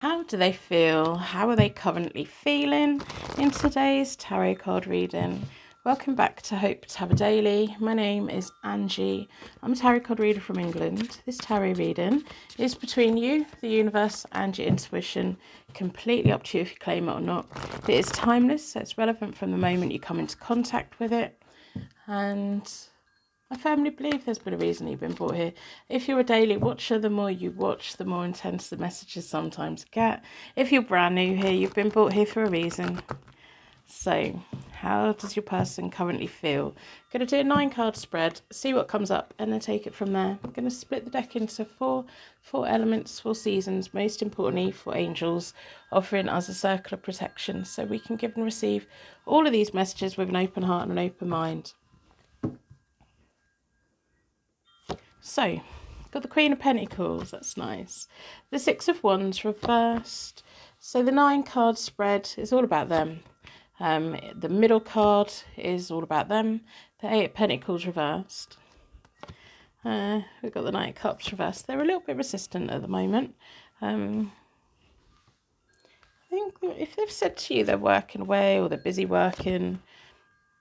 How do they feel? How are they currently feeling in today's tarot card reading? Welcome back to Hope to Have a Daily. My name is Angie. I'm a tarot card reader from England. This tarot reading is between you, the universe, and your intuition. Completely up to you if you claim it or not. It is timeless, so it's relevant from the moment you come into contact with it. And I firmly believe there's been a reason you've been brought here. If you're a daily watcher, the more you watch, the more intense the messages sometimes get. If you're brand new here, you've been brought here for a reason. So, how does your person currently feel? Going to do a 9-card spread, see what comes up, and then take it from there. I'm going to split the deck into four elements, 4 seasons, most importantly 4 angels, offering us a circle of protection so we can give and receive all of these messages with an open heart and an open mind. So, got the Queen of Pentacles, that's nice. The 6 of Wands reversed. So the 9-card spread is all about them. The middle card is all about them. The 8 of Pentacles reversed. We've got the Knight of Cups reversed. They're a little bit resistant at the moment. I think if they've said to you they're working away or they're busy working,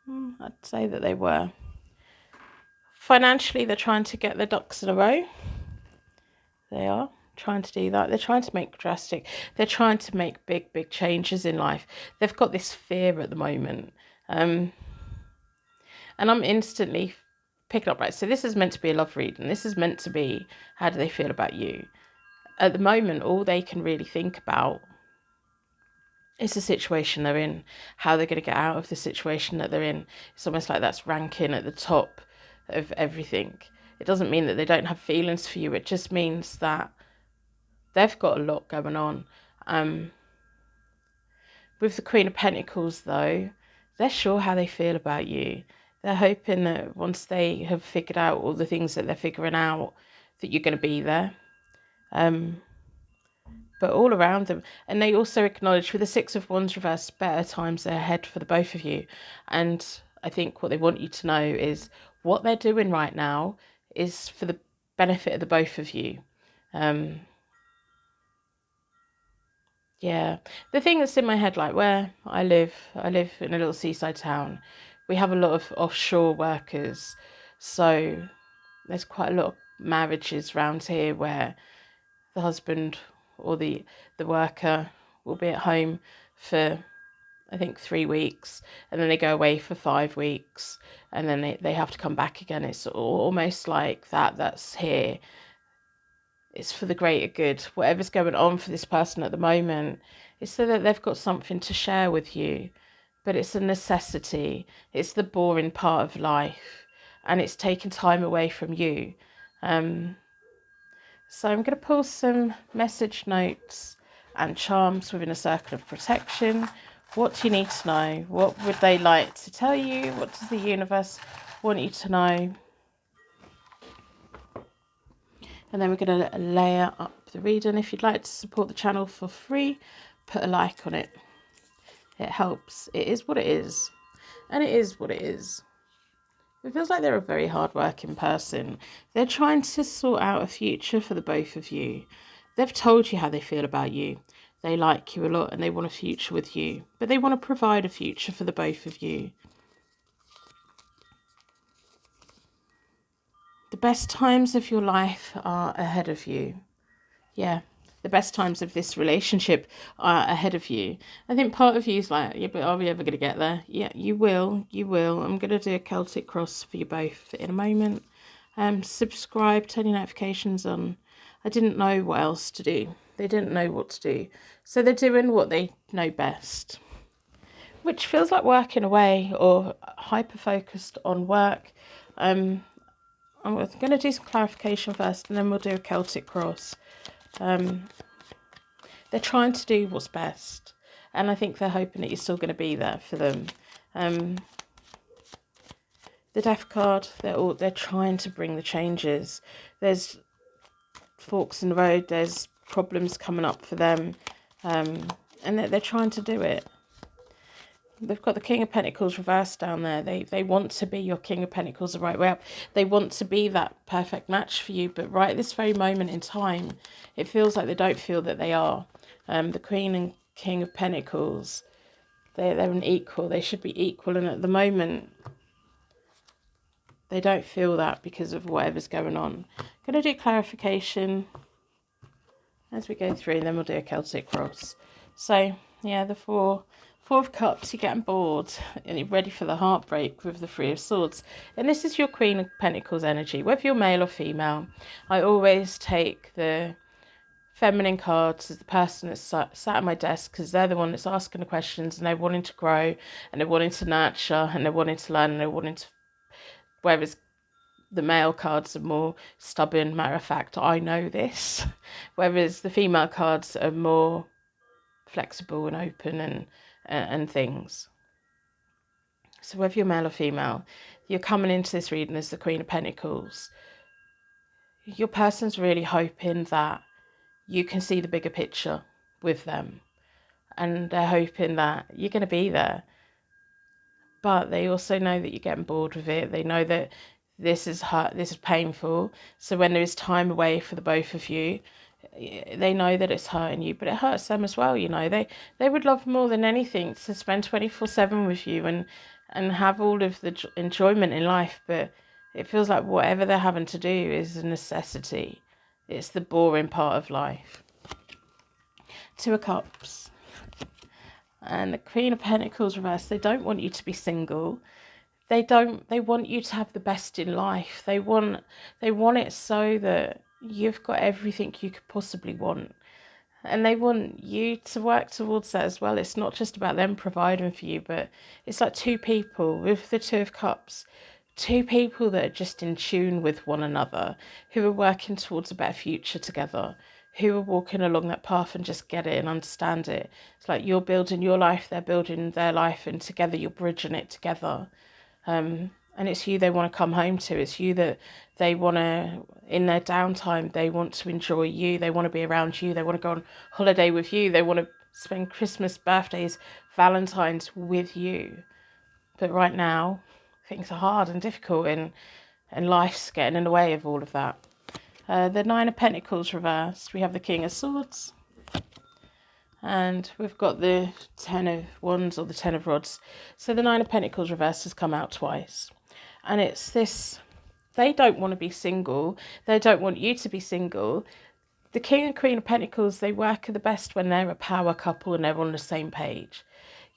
I'd say that they were. Financially, they're trying to get their ducks in a row. They are trying to do that. They're trying to make they're trying to make big changes in life. They've got this fear at the moment. And I'm instantly picking up, right, so this is meant to be a love reading. This is meant to be, how do they feel about you? At the moment, all they can really think about is the situation they're in, how they're going to get out of the situation that they're in. It's almost like that's ranking at the top of everything. It doesn't mean that they don't have feelings for you. It just means that they've got a lot going on. With the Queen of Pentacles, though, they're sure how they feel about you. They're hoping that once they have figured out all the things that they're figuring out, that you're going to be there. But all around them. And they also acknowledge, with the 6 of Wands reversed, better times are ahead for the both of you. And I think what they want you to know is what they're doing right now is for the benefit of the both of you. Yeah, the thing that's in my head, like where I live in a little seaside town. We have a lot of offshore workers, so there's quite a lot of marriages around here where the husband or the worker will be at home for, I think, 3 weeks, and then they go away for 5 weeks, and then they have to come back again. It's almost like that's here. It's for the greater good. Whatever's going on for this person at the moment, it's so that they've got something to share with you. But it's a necessity. It's the boring part of life. And it's taking time away from you. So I'm going to pull some message notes and charms within a circle of protection. What do you need to know? What would they like to tell you? What does the universe want you to know? And then we're going to layer up the reading. If you'd like to support the channel for free, put a like on it. It helps. It is what it is. And it is what it is. It feels like they're a very hard-working person. They're trying to sort out a future for the both of you. They've told you how they feel about you. They like you a lot and they want a future with you. But they want to provide a future for the both of you. The best times of your life are ahead of you. Yeah, the best times of this relationship are ahead of you. I think part of you is like, yeah, but are we ever going to get there? Yeah, you will. You will. I'm going to do a Celtic cross for you both in a moment. Subscribe, turn your notifications on. I didn't know what else to do. They didn't know what to do. So they're doing what they know best, which feels like working away or hyper-focused on work. I'm going to do some clarification first, and then we'll do a Celtic cross. They're trying to do what's best, and I think they're hoping that you're still going to be there for them. The Death card, they're trying to bring the changes. There's forks in the road, there's problems coming up for them, and they're trying to do it. They've got the King of Pentacles reversed down there. They want to be your King of Pentacles the right way up. They want to be that perfect match for you. But right at this very moment in time, it feels like they don't feel that they are. The Queen and King of Pentacles, they're an equal. They should be equal, and at the moment they don't feel that because of whatever's going on. I'm going to do clarification as we go through, and then we'll do a Celtic cross. So, yeah, the Four of Cups, you're getting bored and you're ready for the heartbreak with the Three of Swords. And this is your Queen of Pentacles energy, whether you're male or female. I always take the feminine cards as the person that's sat at my desk, because they're the one that's asking the questions, and they're wanting to grow, and they're wanting to nurture, and they're wanting to learn, and they're wanting to... Whereas the male cards are more stubborn, matter of fact, I know this. Whereas the female cards are more flexible and open and things. So whether you're male or female, you're coming into this reading as the Queen of Pentacles. Your person's really hoping that you can see the bigger picture with them, and they're hoping that you're going to be there. But they also know that you're getting bored with it. They know that this is hard, this is painful. So when there is time away for the both of you, they know that it's hurting you, but it hurts them as well. You know, they would love more than anything to spend 24/7 with you and have all of the enjoyment in life. But it feels like whatever they're having to do is a necessity. It's the boring part of life. Two of Cups and the Queen of Pentacles reversed. They don't want you to be single. They want you to have the best in life. They want it so that you've got everything you could possibly want. And they want you to work towards that as well. It's not just about them providing for you, but it's like two people with the Two of Cups. Two people that are just in tune with one another, who are working towards a better future together, who are walking along that path and just get it and understand it. It's like you're building your life, they're building their life, and together you're bridging it together. And it's you they want to come home to. It's you that they want to, in their downtime, they want to enjoy you. They want to be around you. They want to go on holiday with you. They want to spend Christmas, birthdays, Valentine's with you. But right now, things are hard and difficult, and life's getting in the way of all of that. The Nine of Pentacles reversed. We have the King of Swords. And we've got the Ten of Wands, or the Ten of Rods. So the Nine of Pentacles reversed has come out twice. And it's this, they don't want to be single. They don't want you to be single. The King and Queen of Pentacles, they work the best when they're a power couple and they're on the same page.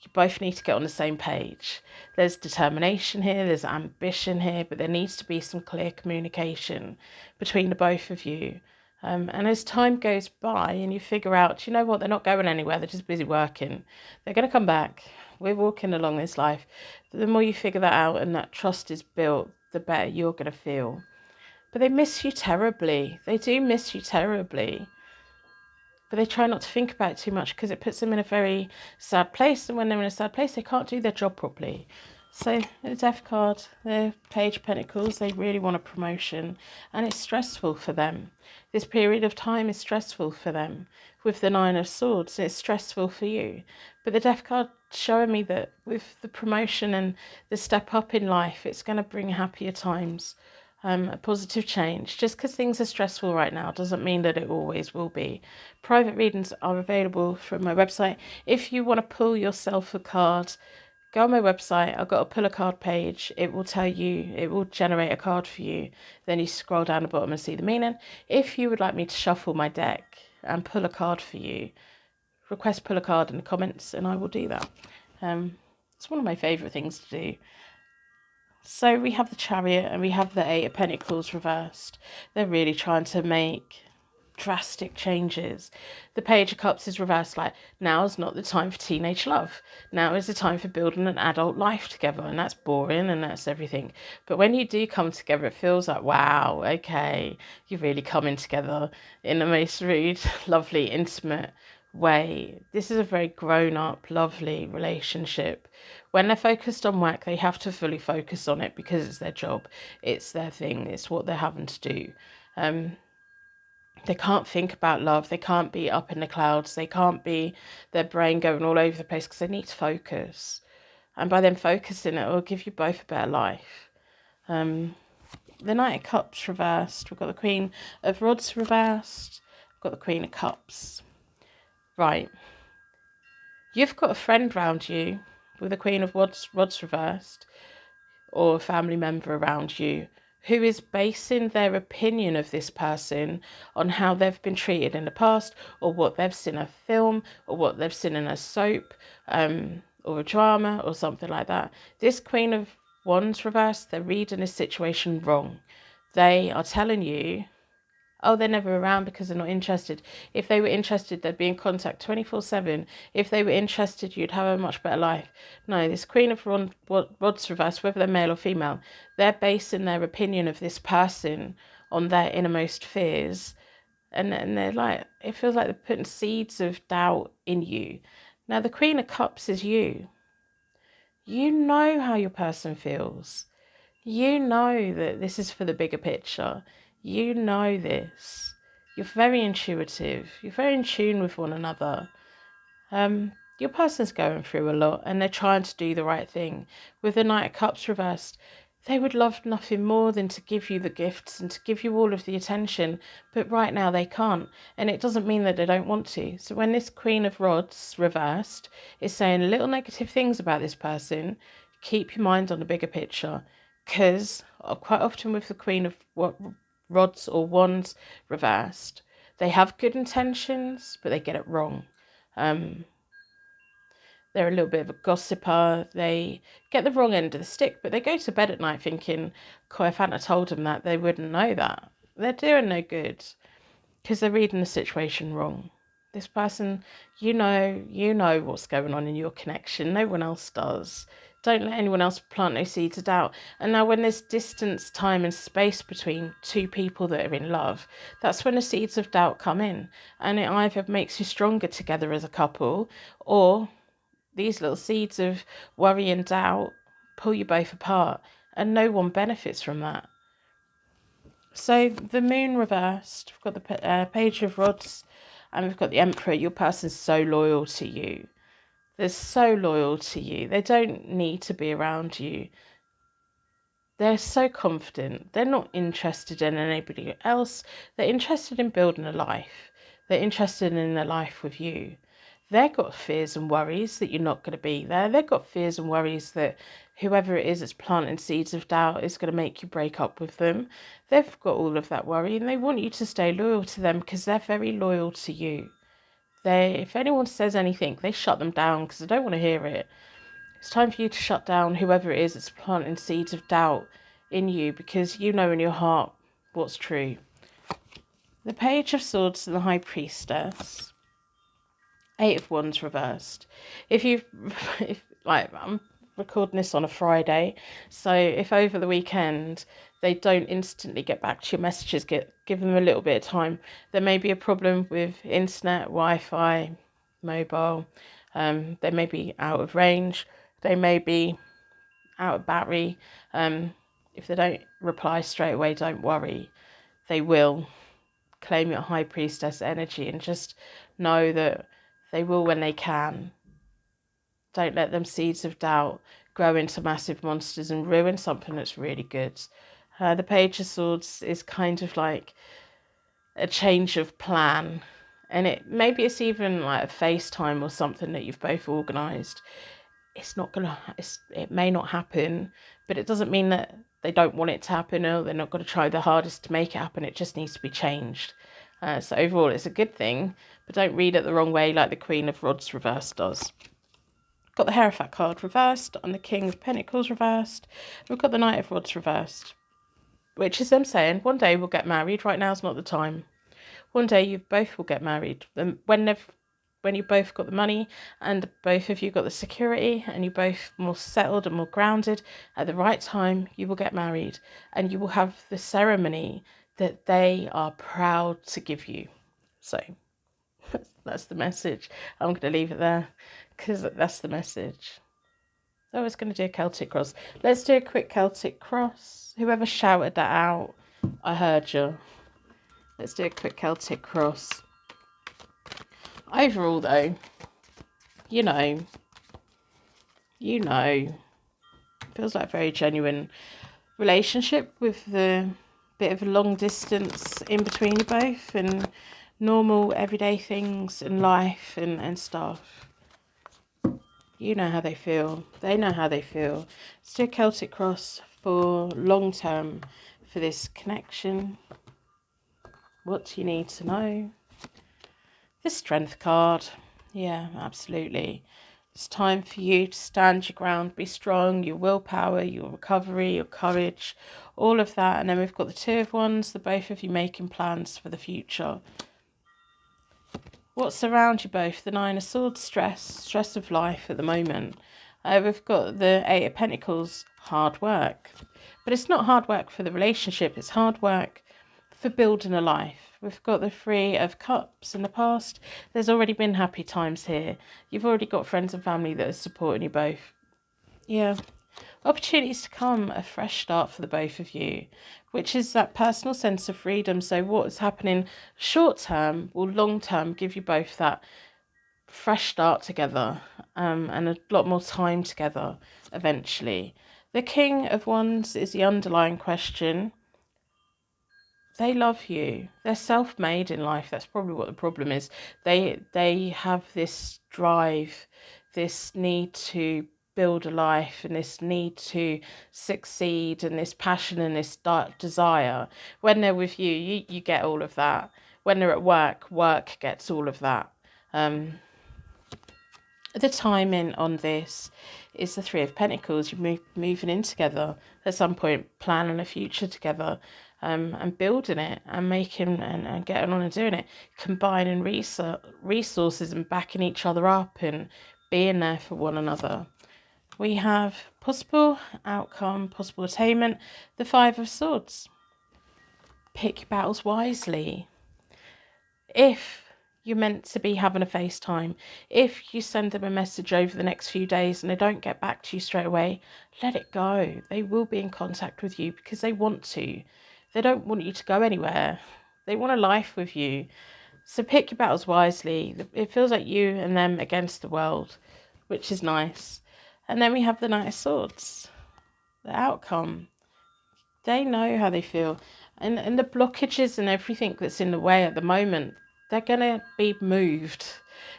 You both need to get on the same page. There's determination here, there's ambition here, but there needs to be some clear communication between the both of you. And as time goes by and you figure out, you know what, they're not going anywhere, they're just busy working. They're going to come back. We're walking along this life. The more you figure that out and that trust is built, the better you're going to feel. But they miss you terribly. They do miss you terribly. But they try not to think about it too much because it puts them in a very sad place. And when they're in a sad place, they can't do their job properly. So the Death card, the Page of Pentacles, they really want a promotion. And it's stressful for them. This period of time is stressful for them. With the Nine of Swords, it's stressful for you. But the Death card showing me that with the promotion and the step up in life, it's going to bring happier times. A positive change. Just because things are stressful right now doesn't mean that it always will be. Private readings are available from my website. If you want to pull yourself a card, go on my website. I've got a pull a card page. It will tell you, it will generate a card for you. Then you scroll down the bottom and see the meaning. If you would like me to shuffle my deck and pull a card for you, request pull a card in the comments and I will do that. It's one of my favourite things to do. So we have the Chariot and we have the Eight of Pentacles reversed. They're really trying to make drastic changes. The Page of Cups is reversed, like now's not the time for teenage love. Now is the time for building an adult life together, and that's boring and that's everything. But when you do come together, it feels like, wow, okay, you're really coming together in the most rude, lovely, intimate way. This is a very grown-up, lovely relationship. When they're focused on work, they have to fully focus on it because it's their job, it's their thing, it's what they're having to do. They can't think about love, they can't be up in the clouds, they can't be their brain going all over the place because they need to focus. And by them focusing, it will give you both a better life. The Knight of Cups reversed, we've got the Queen of Rods reversed, we've got the Queen of Cups right, you've got a friend round you with the Queen of Rods reversed, or a family member around you who is basing their opinion of this person on how they've been treated in the past, or what they've seen in a film, or what they've seen in a soap, or a drama, or something like that. This Queen of Wands reversed, they're reading this situation wrong. They are telling you, oh, they're never around because they're not interested. If they were interested, they'd be in contact 24/7. If they were interested, you'd have a much better life. No, this Queen of Rods reverse, whether they're male or female, they're basing their opinion of this person on their innermost fears. And they're like, it feels like they're putting seeds of doubt in you. Now, the Queen of Cups is you. You know how your person feels. You know that this is for the bigger picture. You know this. You're very intuitive. You're very in tune with one another. Your person's going through a lot and they're trying to do the right thing. With the Knight of Cups reversed, they would love nothing more than to give you the gifts and to give you all of the attention, but right now they can't. And it doesn't mean that they don't want to. So when this Queen of Rods reversed is saying little negative things about this person, keep your mind on the bigger picture. Because quite often with the Queen of Rods or Wands reversed, they have good intentions, but they get it wrong. They're a little bit of a gossiper. They get the wrong end of the stick, but they go to bed at night thinking, "Cool, if Anna told them that, they wouldn't know that." They're doing no good because they're reading the situation wrong. This person, you know what's going on in your connection. No one else does. Don't let anyone else plant no seeds of doubt. And now when there's distance, time and space between two people that are in love, that's when the seeds of doubt come in. And it either makes you stronger together as a couple, or these little seeds of worry and doubt pull you both apart, and no one benefits from that. So the Moon reversed, we've got the Page of Rods, and we've got the Emperor. Your person's so loyal to you. They're so loyal to you. They don't need to be around you. They're so confident. They're not interested in anybody else. They're interested in building a life. They're interested in a life with you. They've got fears and worries that you're not going to be there. They've got fears and worries that whoever it is that's planting seeds of doubt is going to make you break up with them. They've got all of that worry, and they want you to stay loyal to them because they're very loyal to you. If anyone says anything, they shut them down because they don't want to hear it. It's time for you to shut down whoever it is that's planting seeds of doubt in you, because you know in your heart what's true. The Page of Swords and the High Priestess. Eight of Wands reversed. I'm recording this on a Friday, so if over the weekend they don't instantly get back to your messages, give them a little bit of time. There may be a problem with internet, Wi-Fi, mobile. They may be out of range. They may be out of battery. If they don't reply straight away, don't worry. They will. Claim your High Priestess energy and just know that they will when they can. Don't let them seeds of doubt grow into massive monsters and ruin something that's really good. The Page of Swords is kind of like a change of plan. And maybe it's even like a FaceTime or something that you've both organised. It may not happen, but it doesn't mean that they don't want it to happen or they're not going to try their hardest to make it happen. It just needs to be changed. So overall, it's a good thing, but don't read it the wrong way like the Queen of Rods reversed does. Got the Hierophant card reversed and the King of Pentacles reversed. We've got the Knight of Rods reversed, which is them saying, one day we'll get married. Right now is not the time. One day you both will get married. When you both got the money and both of you got the security and you're both more settled and more grounded, at the right time, you will get married and you will have the ceremony that they are proud to give you. So that's the message. I'm going to leave it there because that's the message. I was going to do a Celtic cross. Let's do a quick Celtic cross. Whoever shouted that out, I heard you. Let's do a quick Celtic cross. Overall, though, you know, feels like a very genuine relationship with the bit of a long distance in between you both, and normal, everyday things in life and stuff. You know how they feel. They know how they feel. Let's do a Celtic cross for long term for this connection. What do you need to know? The Strength card. Yeah, absolutely. It's time for you to stand your ground, be strong, your willpower, your recovery, your courage, all of that. And then we've got the Two of Wands, the both of you making plans for the future. What's around you both? The Nine of Swords, stress of life at the moment. We've got the Eight of Pentacles, hard work. But it's not hard work for the relationship, it's hard work for building a life. We've got the Three of Cups in the past. There's already been happy times here. You've already got friends and family that are supporting you both. Yeah. Opportunities to come, a fresh start for the both of you, which is that personal sense of freedom. So what's happening short term will long term give you both that fresh start together, and a lot more time together eventually. The King of Wands is the underlying question. They love you. They're self-made in life. That's probably what the problem is. They have this drive, this need to build a life, and this need to succeed, and this passion and this desire. When they're with you, you get all of that. When they're at work, work gets all of that. The timing on this is the Three of Pentacles. You're moving in together at some point, planning a future together, and building it and making and getting on and doing it, combining resources and backing each other up and being there for one another. We have possible outcome, possible attainment, the Five of Swords. Pick your battles wisely. If you're meant to be having a FaceTime, if you send them a message over the next few days and they don't get back to you straight away, let it go. They will be in contact with you because they want to. They don't want you to go anywhere. They want a life with you. So pick your battles wisely. It feels like you and them against the world, which is nice. And then we have the Knight of Swords. The outcome. They know how they feel. And the blockages and everything that's in the way at the moment, they're going to be moved.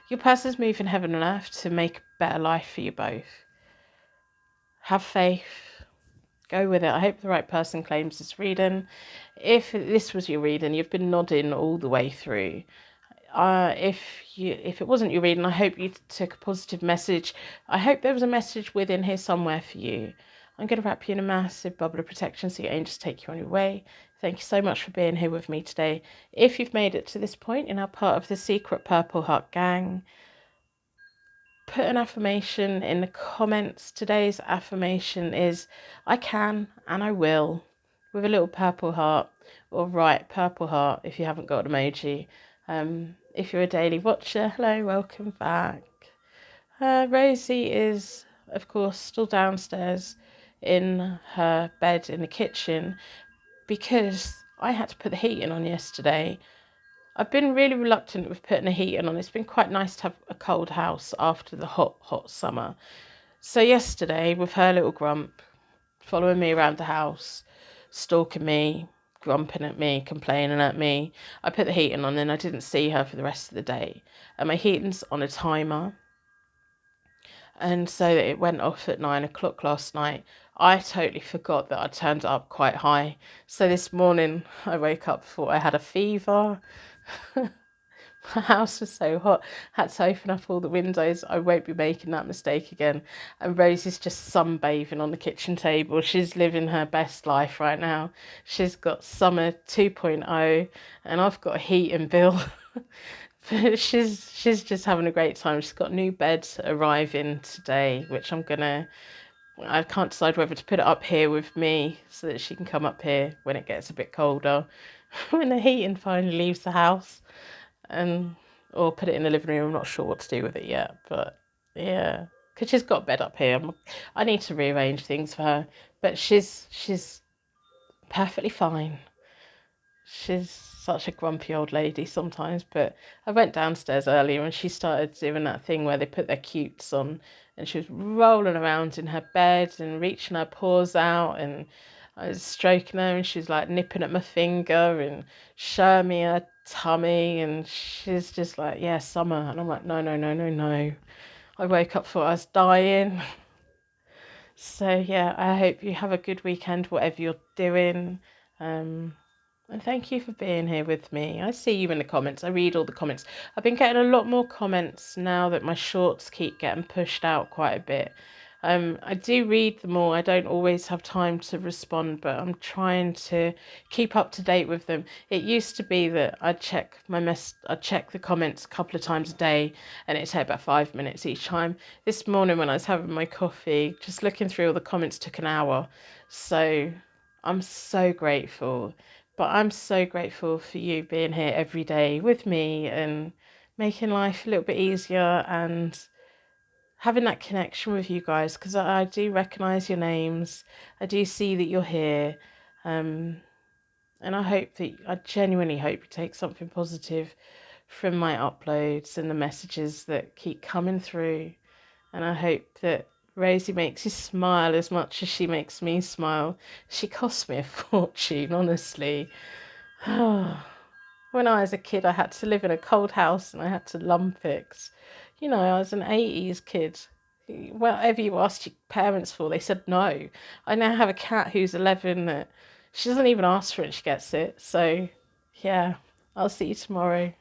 Your person's moving heaven and earth to make a better life for you both. Have faith. Go with it. I hope the right person claims this reading. If this was your reading, you've been nodding all the way through. If it wasn't your reading, I hope you took a positive message. I hope there was a message within here somewhere for you. I'm going to wrap you in a massive bubble of protection so your angels take you on your way. Thank you so much for being here with me today. If you've made it to this point and are part of the secret Purple Heart gang, put an affirmation in the comments. Today's affirmation is, I can and I will, with a little purple heart, or write purple heart if you haven't got an emoji. If you're a daily watcher, hello, welcome back. Rosie is, of course, still downstairs in her bed in the kitchen because I had to put the heating on yesterday. I've been really reluctant with putting the heating on. It's been quite nice to have a cold house after the hot summer. So yesterday, with her little grump, following me around the house, stalking me, grumping at me, complaining at me, I put the heating on and I didn't see her for the rest of the day. And my heating's on a timer. And so it went off at 9 o'clock last night. I totally forgot that I turned it up quite high. So this morning I woke up, thought I had a fever. My house was so hot, had to open up all the windows. I won't be making that mistake again. And Rosie's just sunbathing on the kitchen table. She's living her best life right now. She's got summer 2.0 and I've got a heating bill. But she's just having a great time. She's got a new bed arriving today, which I can't decide whether to put it up here with me so that she can come up here when it gets a bit colder, when the heating finally leaves the house, or put it in the living room. I'm not sure what to do with it yet, but yeah, because she's got a bed up here. I need to rearrange things for her, but she's perfectly fine. She's such a grumpy old lady sometimes, but I went downstairs earlier and she started doing that thing where they put their cutes on and she was rolling around in her bed and reaching her paws out, and I was stroking her and she was like nipping at my finger and showing me her tummy, and she's just like, yeah, summer. And I'm like, no, no, no, no, no. I woke up, thought I was dying. So yeah, I hope you have a good weekend, whatever you're doing. And thank you for being here with me. I see you in the comments. I read all the comments. I've been getting a lot more comments now that my shorts keep getting pushed out quite a bit. I do read them all. I don't always have time to respond, but I'm trying to keep up to date with them. It used to be that I'd check the comments a couple of times a day, and it'd take about 5 minutes each time. This morning when I was having my coffee, just looking through all the comments took an hour. So I'm so grateful. But I'm so grateful for you being here every day with me and making life a little bit easier and having that connection with you guys, because I do recognize your names. I do see that you're here. Um, and I genuinely hope you take something positive from my uploads and the messages that keep coming through. And I hope that Rosie makes you smile as much as she makes me smile. She cost me a fortune, honestly. When I was a kid, I had to live in a cold house and I had to Lumpix. You know, I was an 80s kid. Whatever you asked your parents for, they said no. I now have a cat who's 11 that she doesn't even ask for it, she gets it. So, yeah, I'll see you tomorrow.